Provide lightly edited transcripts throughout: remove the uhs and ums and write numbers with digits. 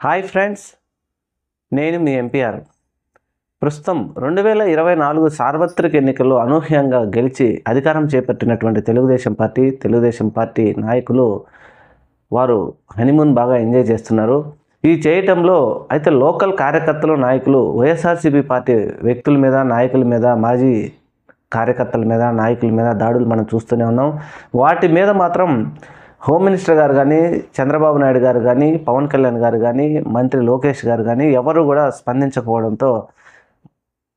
Hi friends, నేను మీ MPR. ప్రస్తుతం 2024 సార్వత్రిక ఎన్నికల్లో అనూహ్యంగా గెలిచి అధికారం చేపట్టినటువంటి తెలుగుదేశం పార్టీ నాయకులు వారు హనీమూన్ బాగా ఎంజాయ్ చేస్తున్నారు. ఈ చేయటంలో అయితే లోకల్ కార్యకర్తలు, నాయకులు వైఎస్ఆర్సీపీ పార్టీ వ్యక్తుల మీద, నాయకుల మీద, మాజీ కార్యకర్తల మీద, నాయకుల మీద దాడులు మనం చూస్తూనే ఉన్నాం. వాటి మీద మాత్రం హోమ్ మినిస్టర్ గారు కానీ, చంద్రబాబు నాయుడు గారు కానీ, పవన్ కళ్యాణ్ గారు కానీ, మంత్రి లోకేష్ గారు కానీ ఎవరు కూడా స్పందించకపోవడంతో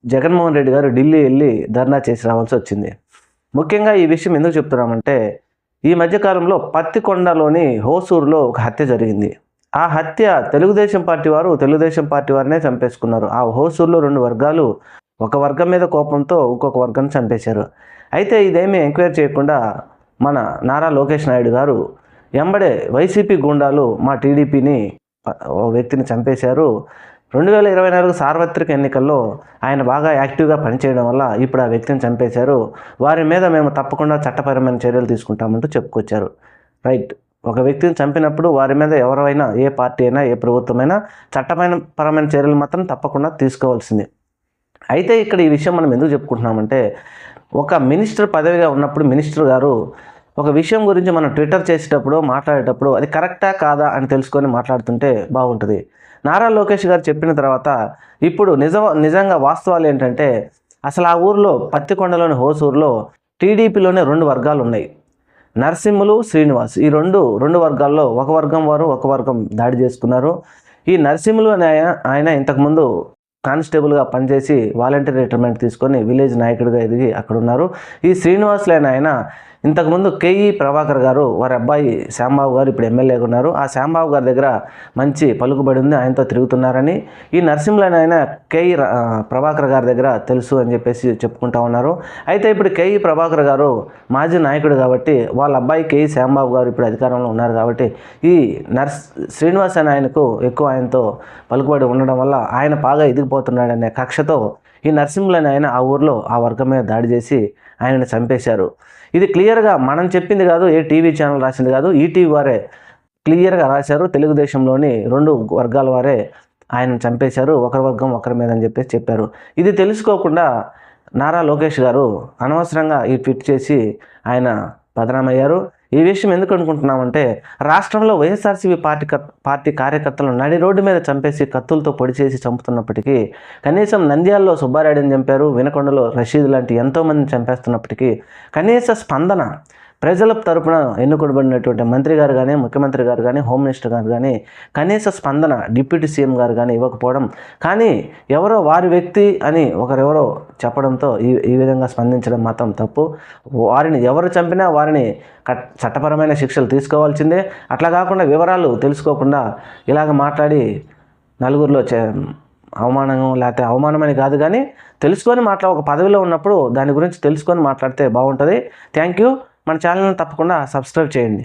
జగన్మోహన్ రెడ్డి గారు ఢిల్లీ వెళ్ళి ధర్నా చేసి రావాల్సి వచ్చింది. ముఖ్యంగా ఈ విషయం ఎందుకు చెప్తున్నామంటే, ఈ మధ్యకాలంలో పత్తికొండలోని హోసూరులో ఒక హత్య జరిగింది. ఆ హత్య తెలుగుదేశం పార్టీ వారినే చంపేసుకున్నారు. ఆ హోసూరులో రెండు వర్గాలు, ఒక వర్గం మీద కోపంతో ఇంకొక వర్గాన్ని చంపేశారు. అయితే ఇదేమీ ఎంక్వైరీ చేయకుండా మన నారా లోకేష్ నాయుడు గారు ఎంబడే వైసీపీ గుండాలు మా టీడీపీని ఓ వ్యక్తిని చంపేశారు. 2024 సార్వత్రిక ఎన్నికల్లో ఆయన బాగా యాక్టివ్గా పనిచేయడం వల్ల ఇప్పుడు ఆ వ్యక్తిని చంపేశారు. వారి మీద మేము తప్పకుండా చట్టపరమైన చర్యలు తీసుకుంటామంటూ చెప్పుకొచ్చారు. రైట్, ఒక వ్యక్తిని చంపినప్పుడు వారి మీద ఎవరైనా, ఏ పార్టీ అయినా, ఏ ప్రభుత్వమైనా చట్టపరమైన చర్యలు మాత్రం తప్పకుండా తీసుకోవాల్సింది. అయితే ఇక్కడ ఈ విషయం మనం ఎందుకు చెప్పుకుంటున్నామంటే, ఒక మినిస్టర్ పదవిగా ఉన్నప్పుడు మినిస్టర్ గారు ఒక విషయం గురించి మనం ట్విట్టర్ చేసేటప్పుడు, మాట్లాడేటప్పుడు అది కరెక్టా కాదా అని తెలుసుకొని మాట్లాడుతుంటే బాగుంటుంది. నారా లోకేష్ గారు చెప్పిన తర్వాత ఇప్పుడు నిజంగా వాస్తవాలు ఏంటంటే, అసలు ఆ ఊరిలో పత్తికొండలోని హోసూరులో టీడీపీలోనే రెండు వర్గాలు ఉన్నాయి. నరసింహులు, శ్రీనివాస్. ఈ రెండు వర్గాల్లో ఒక వర్గం వారు, ఒక వర్గం దాడి చేసుకున్నారు. ఈ నరసింహులు అనే ఆయన ఇంతకుముందు కానిస్టేబుల్గా పనిచేసి వాలంటీర్ రిటైర్మెంట్ తీసుకొని విలేజ్ నాయకుడిగా ఎదిగి అక్కడ ఉన్నారు. ఈ శ్రీనివాస్ లేని ఆయన ఇంతకుముందు కేఈ ప్రభాకర్ గారు, వారి అబ్బాయి శ్యాంబాబు గారు ఇప్పుడు ఎమ్మెల్యేగా ఉన్నారు. ఆ శ్యాంబాబు గారి దగ్గర మంచి పలుకుబడి ఉంది, ఆయనతో తిరుగుతున్నారని ఈ నరసింహులైన ఆయన కేఈ ప్రభాకర్ గారి దగ్గర తెలుసు అని చెప్పేసి చెప్పుకుంటా ఉన్నారు. అయితే ఇప్పుడు కేఈ ప్రభాకర్ గారు మాజీ నాయకుడు కాబట్టి వాళ్ళ అబ్బాయి కేఈ శ్యాంబాబు గారు ఇప్పుడు అధికారంలో ఉన్నారు కాబట్టి ఈ శ్రీనివాస్ అనే ఆయనకు ఎక్కువ ఆయనతో పలుకుబడి ఉండడం వల్ల ఆయన బాగా ఎదిగిపోతున్నాడనే కక్షతో ఈ నరసింహులైన ఆయన ఆ ఊర్లో ఆ వర్గం మీద దాడి చేసి ఆయనను చంపేశారు. ఇది క్లియర్గా మనం చెప్పింది కాదు, ఏ టీవీ ఛానల్ రాసింది కాదు, ఈటీవీ వారే క్లియర్గా రాశారు. తెలుగుదేశంలోని రెండు వర్గాల వారే ఆయనను చంపేశారు, ఒకరి వర్గం ఒకరి మీద అని చెప్పేసి చెప్పారు. ఇది తెలుసుకోకుండా నారా లోకేష్ గారు అనవసరంగా ఈ ట్వీట్ చేసి ఆయన బదనామయ్యారు. ఈ విషయం ఎందుకు అనుకుంటున్నామంటే, రాష్ట్రంలో వైఎస్ఆర్సీపీ పార్టీ కార్యకర్తలను నడి రోడ్డు మీద చంపేసి కత్తులతో పొడి చేసి చంపుతున్నప్పటికీ, కనీసం నంద్యాలలో సుబ్బారెడ్డిని చంపారు, వినకొండలో రషీద్ లాంటి ఎంతోమందిని చంపేస్తున్నప్పటికీ కనీస స్పందన ప్రజల తరపున ఎన్నుకోబడినటువంటి మంత్రి గారు కానీ, ముఖ్యమంత్రి గారు కానీ, హోమ్ మినిస్టర్ గారు కానీ కనీస స్పందన డిప్యూటీ సీఎం గారు కానీ ఇవ్వకపోవడం, కానీ ఎవరో వారి వ్యక్తి అని ఒకరెవరో చెప్పడంతో ఈ విధంగా స్పందించడం మాత్రం తప్పు. వారిని ఎవరు చంపినా వారిని చట్టపరమైన శిక్షలు తీసుకోవాల్సిందే. అట్లా కాకుండా వివరాలు తెలుసుకోకుండా ఇలాగ మాట్లాడి నలుగురిలో అవమానం, లేకపోతే అవమానమని కాదు కానీ తెలుసుకొని ఒక పదవిలో ఉన్నప్పుడు దాని గురించి తెలుసుకొని మాట్లాడితే బాగుంటుంది. Thank you. మన ఛానల్ని తప్పకుండా సబ్స్క్రైబ్ చేయండి.